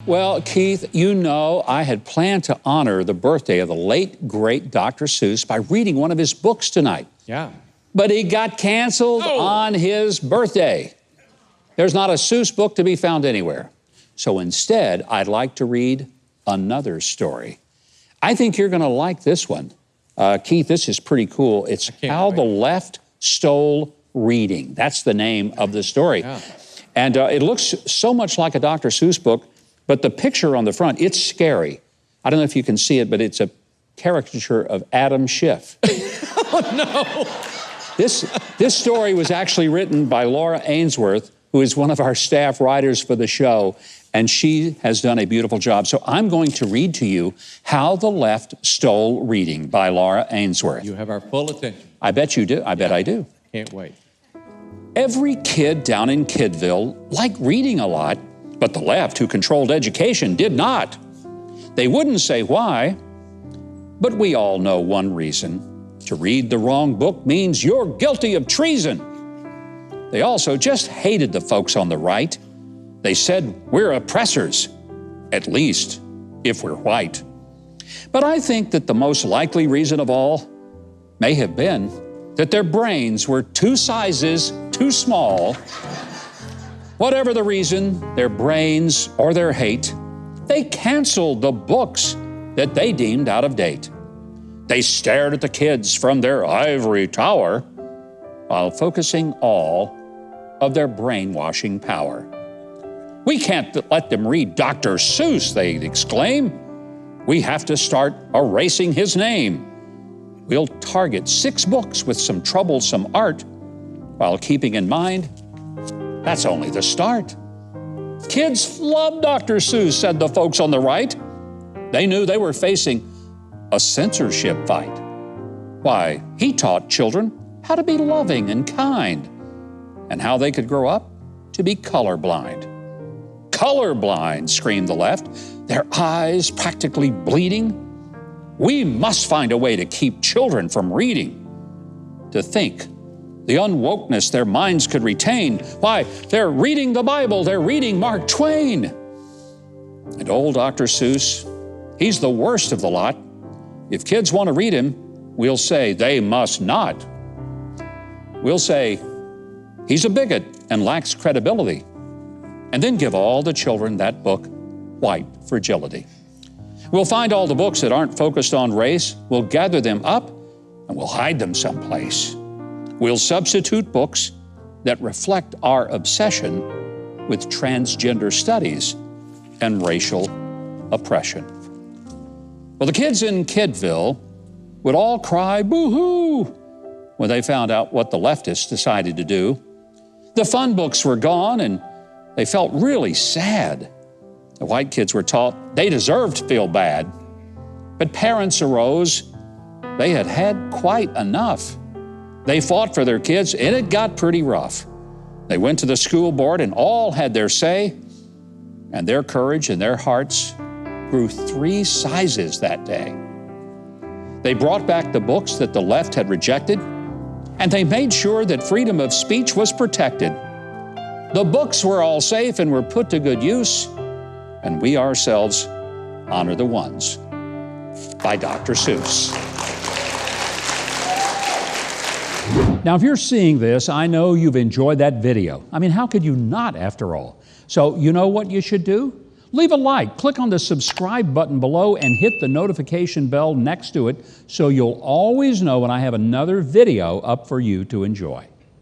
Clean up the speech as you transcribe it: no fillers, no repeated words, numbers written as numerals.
Well, Keith, you know I had planned to honor the birthday of the late, great Dr. Seuss by reading one of his books tonight. Yeah. But he got canceled on his birthday. There's not a Seuss book to be found anywhere. So instead, I'd like to read another story. I think you're going to like this one. Keith, this is pretty cool. It's How the Left Stole Reading. That's the name of the story. Yeah. And it looks so much like a Dr. Seuss book, but the picture on the front, it's scary. I don't know if you can see it, but it's a caricature of Adam Schiff. Oh, no. This story was actually written by Laura Ainsworth, who is one of our staff writers for the show, and she has done a beautiful job. So I'm going to read to you How the Left Stole Reading by Laura Ainsworth. You have our full attention. I bet you do. I bet I do. Can't wait. Every kid down in Kidville liked reading a lot, but the left, who controlled education, did not. They wouldn't say why, but we all know one reason. To read the wrong book means you're guilty of treason. They also just hated the folks on the right. They said we're oppressors, at least if we're white. But I think that the most likely reason of all may have been that their brains were 2 sizes too small. Whatever the reason, their brains or their hate, they canceled the books that they deemed out of date. They stared at the kids from their ivory tower while focusing all of their brainwashing power. We can't let them read Dr. Seuss, they'd exclaim. We have to start erasing his name. We'll target 6 books with some troublesome art while keeping in mind that's only the start. Kids love Dr. Seuss, said the folks on the right. They knew they were facing a censorship fight. Why, he taught children how to be loving and kind, and how they could grow up to be colorblind. Colorblind, screamed the left, their eyes practically bleeding. We must find a way to keep children from reading, to think, the unwokeness their minds could retain. Why, they're reading the Bible, they're reading Mark Twain. And old Dr. Seuss, he's the worst of the lot. If kids want to read him, we'll say they must not. We'll say he's a bigot and lacks credibility, and then give all the children that book, White Fragility. We'll find all the books that aren't focused on race, we'll gather them up, and we'll hide them someplace. We'll substitute books that reflect our obsession with transgender studies and racial oppression. Well, the kids in Kidville would all cry boo-hoo when they found out what the leftists decided to do. The fun books were gone, and they felt really sad. The white kids were taught they deserved to feel bad. But parents arose. They had had quite enough. They fought for their kids, and it got pretty rough. They went to the school board, and all had their say, and their courage and their hearts grew 3 sizes that day. They brought back the books that the left had rejected, and they made sure that freedom of speech was protected. The books were all safe and were put to good use, and we ourselves honor the ones by Dr. Seuss. Now, if you're seeing this, I know you've enjoyed that video. I mean, how could you not, after all? So you know what you should do? Leave a like, click on the subscribe button below, and hit the notification bell next to it so you'll always know when I have another video up for you to enjoy.